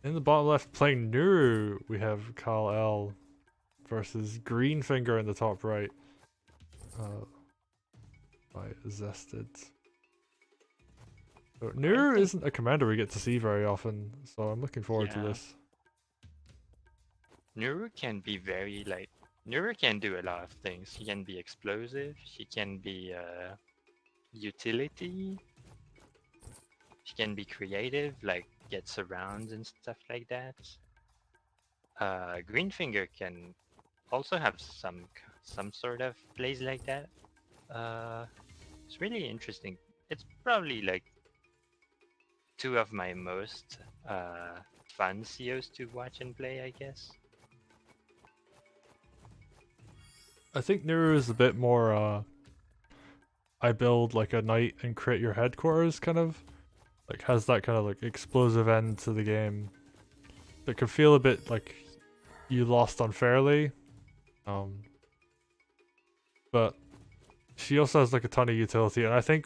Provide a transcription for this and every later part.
In the bottom left, playing Nuru, we have Khal-El versus Greenfinger in the top right. Uh, by Zested. So I Nuru think, isn't a commander we get to see very often, so I'm looking forward to yeah, this. Nuru can be very like Nuru can do a lot of things. She can be explosive. She can be utility. She can be creative, like get surrounds and stuff like that. Greenfinger can also have some sort of plays like that. Uh, it's really interesting. It's probably like two of my most fun COs to watch and play, I guess. I think Nuru is a bit more I build like a knight and crit your headquarters kind of. Like has that kind of like explosive end to the game. That could feel a bit like you lost unfairly. Um but she also has like a ton of utility, and I think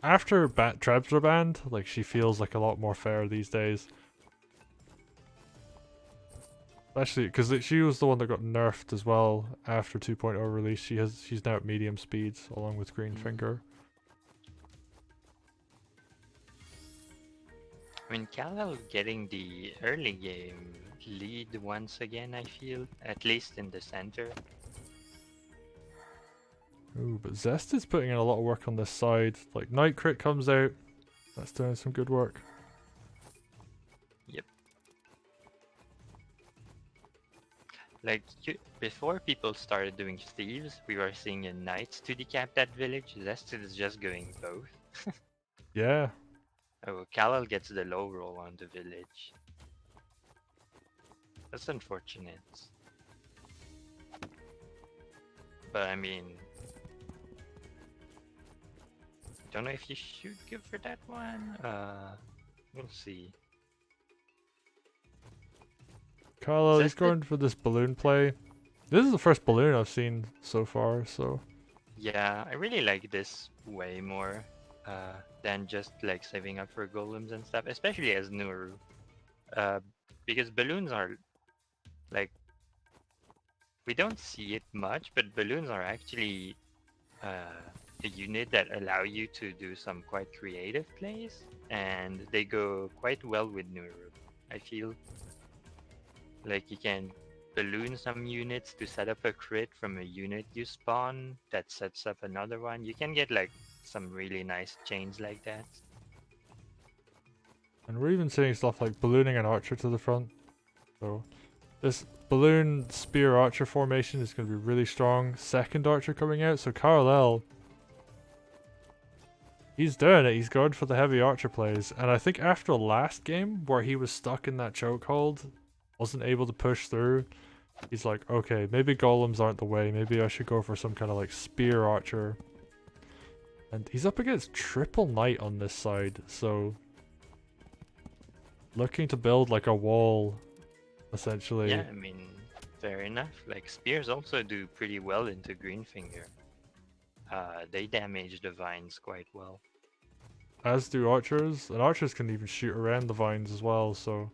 after Trebs were banned, like she feels like a lot more fair these days. Especially because she was the one that got nerfed as well after 2.0 release. She's now at medium speeds along with Mm. Greenfinger. I mean, Khal-El getting the early game lead once again, I feel, at least in the center. Ooh, but Zest is putting in a lot of work on this side. Like Night Crit comes out, that's doing some good work. Yep. Like, before people started doing thieves, we were seeing a knights to decap that village. Zested is just going both. Yeah, Oh, Khal-El gets the low roll on the village. That's unfortunate. But I mean, don't know if you should go for that one. We'll see. Carlo, he's Zested, going for this balloon play. This is the first balloon I've seen so far, so yeah, I really like this way more than just like saving up for golems and stuff, especially as Nuru. Uh, because balloons are like we don't see it much, but balloons are actually a unit that allow you to do some quite creative plays, and they go quite well with Nuru. I feel like you can balloon some units to set up a crit from a unit you spawn that sets up another one. You can get like some really nice chains like that. and we're even seeing stuff like ballooning an archer to the front. So this balloon spear archer formation is going to be really strong. Second archer coming out, so Carl, he's doing it. He's going for the heavy archer plays, and I think after last game where he was stuck in that chokehold, wasn't able to push through, he's like, okay, maybe golems aren't the way. Maybe I should go for some kind of like spear archer. And he's up against triple knight on this side, so looking to build like a wall, Yeah, essentially. I mean, fair enough. Like spears also do pretty well into Greenfinger. They damage the vines quite well. As do archers, and archers can even shoot around the vines as well, so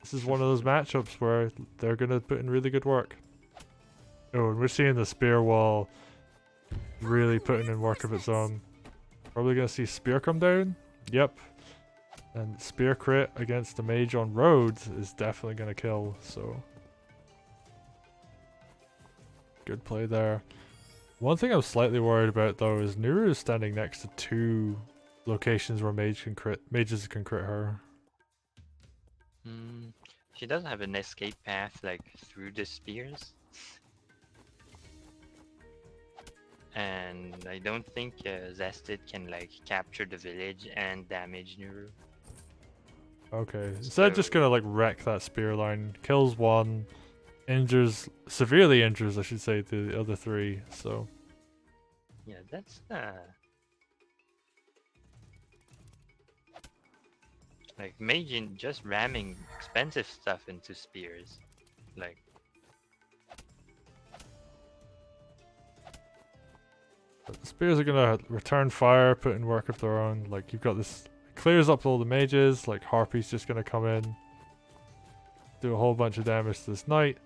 this is one of those matchups where they're gonna put in really good work. Oh, and we're seeing the spear wall really putting in work of its own. Probably gonna see spear come down. Yep. And spear crit against the mage on roads is definitely gonna kill, so good play there. One thing I'm slightly worried about though is Nuru is standing next to two locations where mages can crit her. Mm, she does have an escape path like through the spears. And I don't think Zested can like capture the village and damage Nuru. Okay. Instead just So gonna like wreck that spear line. Kills one, severely injures I should say the other three, so yeah, that's like Majin just ramming expensive stuff into spears. Like but the spears are gonna return fire, put in work of their own. Like you've got this clears up all the mages. Like Harpy's just gonna come in, do a whole bunch of damage to this knight.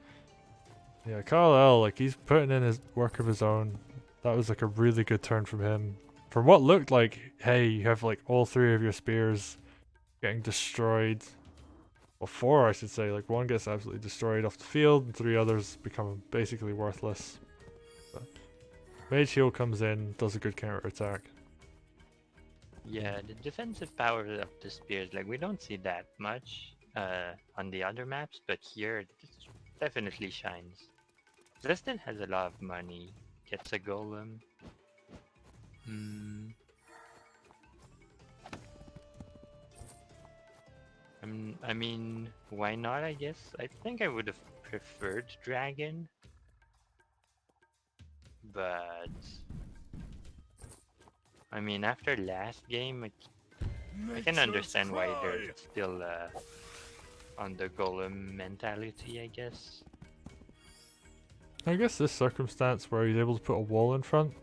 Yeah, Khal-El, like he's putting in his work of his own. That was like a really good turn from him. From what looked like, hey, you have like all 3 of your spears getting destroyed. Well, 4 I should say. Like 1 gets absolutely destroyed off the field, and 3 others become basically worthless. But Mage Heal comes in, does a good counter attack. Yeah, the defensive power of the spears, like we don't see that much on the other maps, but here it definitely shines. Zested has a lot of money, gets a golem. I mean, why not, I guess? I think I would have preferred dragon. But... I mean, after last game, I can understand why they're still on the golem mentality, I guess. I guess this circumstance where he's able to put a wall in front,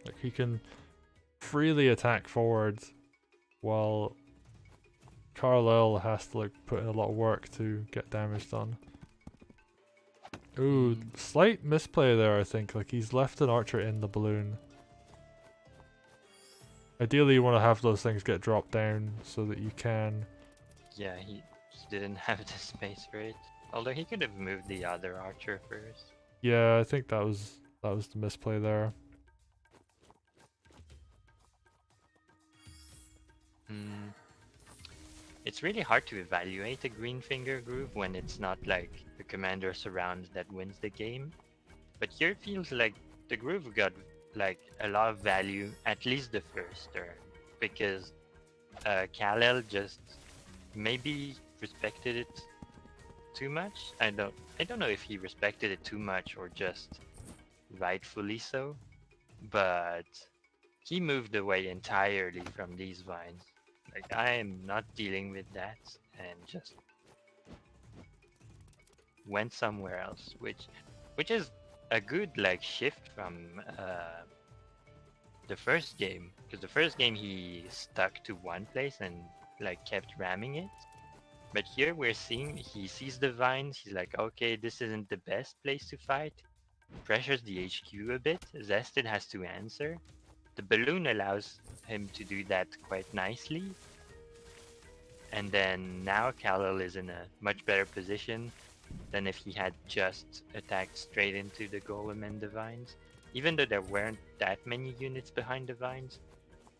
like he can freely attack forwards while Khal-El has to like put in a lot of work to get damage done. Ooh, slight misplay there I think, like he's left an archer in the balloon. Ideally you want to have those things get dropped down so that you can... Yeah, he didn't have the space for it. Although he could have moved the other archer first. Yeah, I think that was the misplay there. It's really hard to evaluate a green finger groove when it's not like the commander surrounds that wins the game. But here it feels like the groove got like a lot of value at least the first turn, because Khal-El just maybe respected it too much. I don't know if he respected it too much or just rightfully so, but he moved away entirely from these vines. Like, I am not dealing with that, and just went somewhere else, which is a good like shift from the first game, because the first game he stuck to one place and like kept ramming it. But here we're seeing he sees the vines, he's like, okay, this isn't the best place to fight. Pressures the HQ a bit. Zested has to answer. The balloon allows him to do that quite nicely. And then now Khal-El is in a much better position than if he had just attacked straight into the golem and the vines. Even though there weren't that many units behind the vines,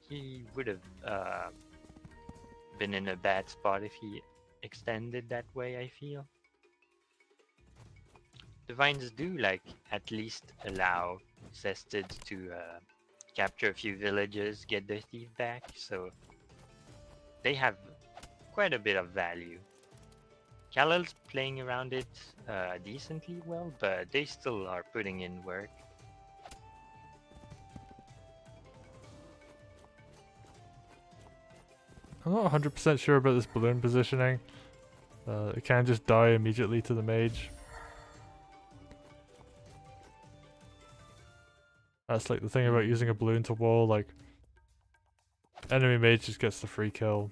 he would have been in a bad spot if he extended that way, I feel. The vines do like at least allow Zested to capture a few villages, get their thief back, so they have quite a bit of value. Khal-El's playing around it decently well, but they still are putting in work. I'm not 100% sure about this balloon positioning. It can just die immediately to the mage. That's like the thing about using a balloon to wall, like enemy mage just gets the free kill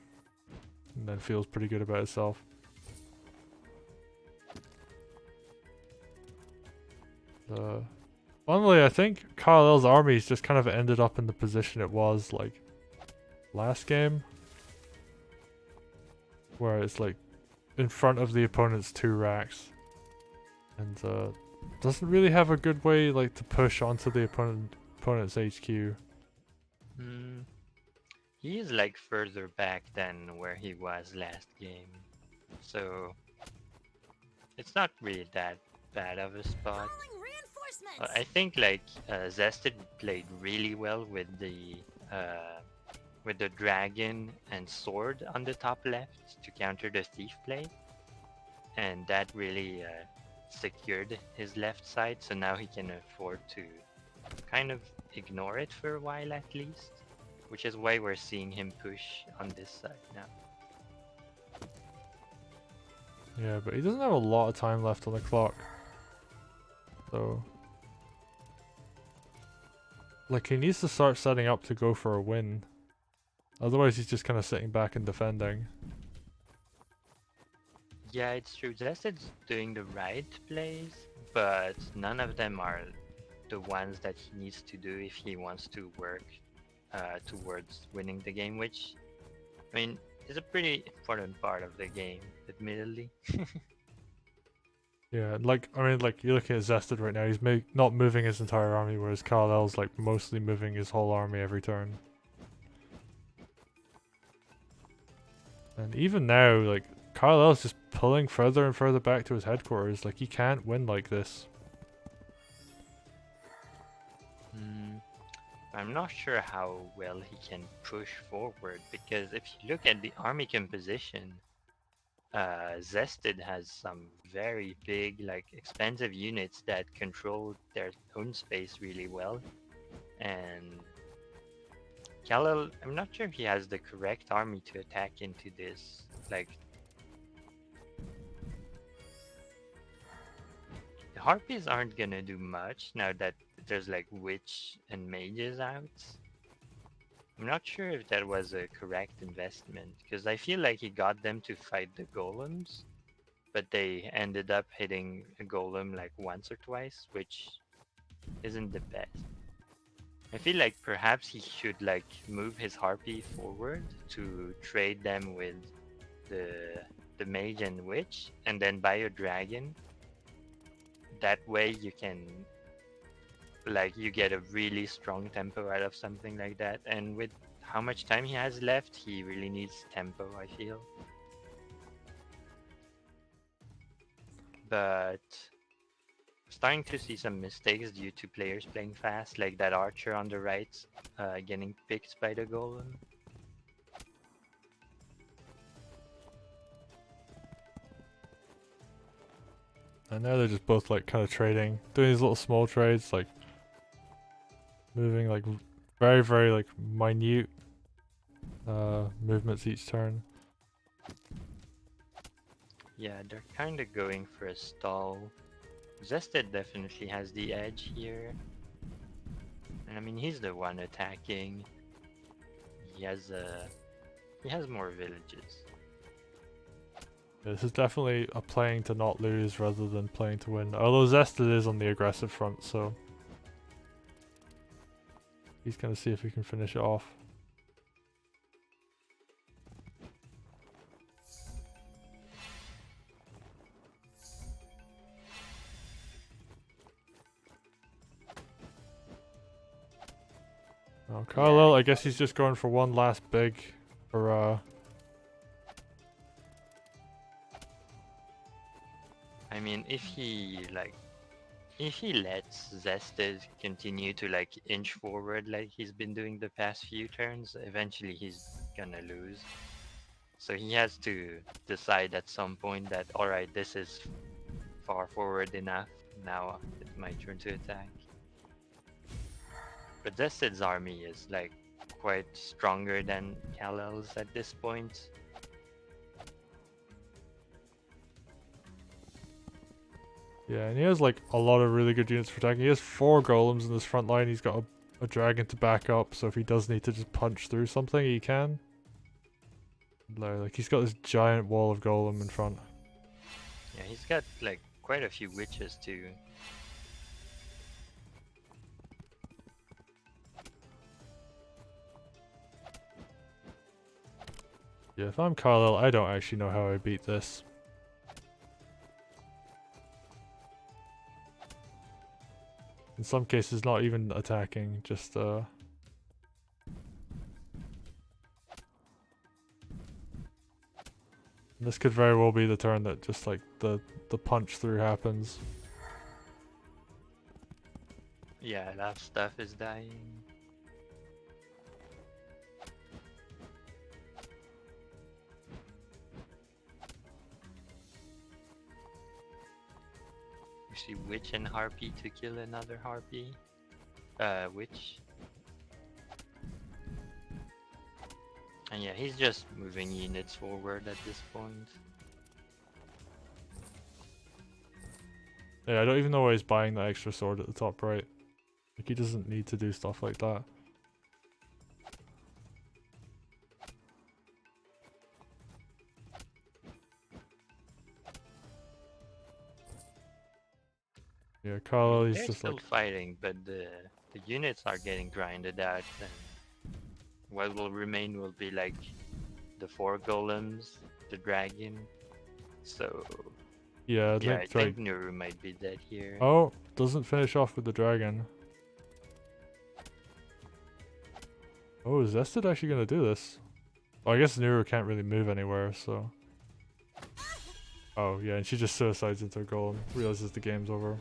and then feels pretty good about itself. Finally, I think Khal-El's armies just kind of ended up in the position it was like last game, where it's like in front of the opponent's 2 racks, and doesn't really have a good way like to push onto the opponent's HQ. He is like further back than where he was last game, so it's not really that bad of a spot. I think like Zested played really well with the dragon and sword on the top left to counter the thief play, and that really secured his left side, so now he can afford to kind of ignore it for a while at least, which is why we're seeing him push on this side now. Yeah, but he doesn't have a lot of time left on the clock, so like he needs to start setting up to go for a win. Otherwise, he's just kind of sitting back and defending. Yeah, it's true. Zested's doing the right plays, but none of them are the ones that he needs to do if he wants to work towards winning the game, which, I mean, is a pretty important part of the game, admittedly. Yeah, like, I mean, like, you're looking at Zested right now, he's not moving his entire army, whereas Khal-El's, like, mostly moving his whole army every turn. And even now, like, Khal-El's just pulling further and further back to his headquarters, like, he can't win like this. I'm not sure how well he can push forward, because if you look at the army composition, Zested has some very big, like, expensive units that control their own space really well. And Khal-El, I'm not sure if he has the correct army to attack into this. Like, the Harpies aren't gonna do much now that there's like Witch and Mages out. I'm not sure if that was a correct investment, because I feel like he got them to fight the golems, but they ended up hitting a golem like once or twice, which isn't the best. I feel like perhaps he should like move his harpy forward to trade them with the mage and witch, and then buy a dragon. That way you can, like, you get a really strong tempo out of something like that. And with how much time he has left, he really needs tempo, I feel. But starting to see some mistakes due to players playing fast, like that archer on the right getting picked by the golem. And now they're just both like kind of trading, doing these little small trades, like moving like very, very like minute movements each turn. Yeah, they're kind of going for a stall. Zested definitely has the edge here. And I mean, he's the one attacking. He has more villages. Yeah, this is definitely a playing to not lose rather than playing to win. Although Zested is on the aggressive front, so he's gonna see if he can finish it off. Oh, Khal-El, I guess he's just going for one last big hurrah. I mean, if he lets Zested continue to like inch forward like he's been doing the past few turns, eventually he's gonna lose. So he has to decide at some point that, alright, this is far forward enough, now it's my turn to attack. But Zested's army is like quite stronger than Khal-El's at this point. Yeah, and he has like a lot of really good units for attacking. He has 4 golems in his front line. He's got a dragon to back up, so if he does need to just punch through something, he can. Like he's got this giant wall of golem in front. Yeah, he's got like quite a few witches too. Yeah, if I'm Khal-El, I don't actually know how I beat this. In some cases, not even attacking, just this could very well be the turn that just like the punch through happens. Yeah, that stuff is dying. You see Witch and Harpy to kill another Harpy. Witch. And yeah, he's just moving units forward at this point. Yeah, I don't even know why he's buying that extra sword at the top right. Like he doesn't need to do stuff like that. Yeah, I Khal-El, mean, he's they're just still like, fighting, but the units are getting grinded out, and what will remain will be like the 4 golems, the dragon. So yeah, yeah, Link I Drag. think Nuru might be dead here. Oh, doesn't finish off with the dragon. Oh, is Zested actually gonna do this? Well, I guess Nuru can't really move anywhere, so. Oh, yeah, and she just suicides into a golem, realizes the game's over.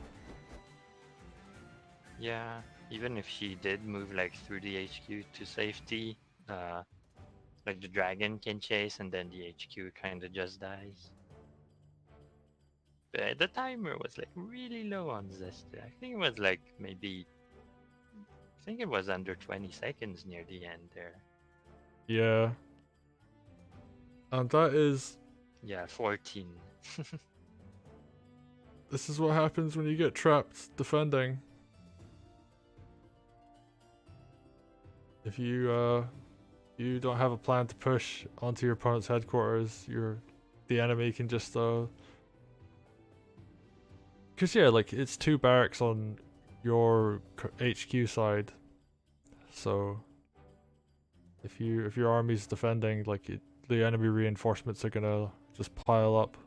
Yeah, even if she did move like through the HQ to safety, uh, like the dragon can chase and then the HQ kind of just dies. But the timer was like really low on Zested. I think it was like maybe, I think it was under 20 seconds near the end there. Yeah. And that is. Yeah, 14. This is what happens when you get trapped defending. If you don't have a plan to push onto your opponent's headquarters, the enemy can just cause yeah, like it's 2 barracks on your HQ side, so if your army's defending, like the enemy reinforcements are gonna just pile up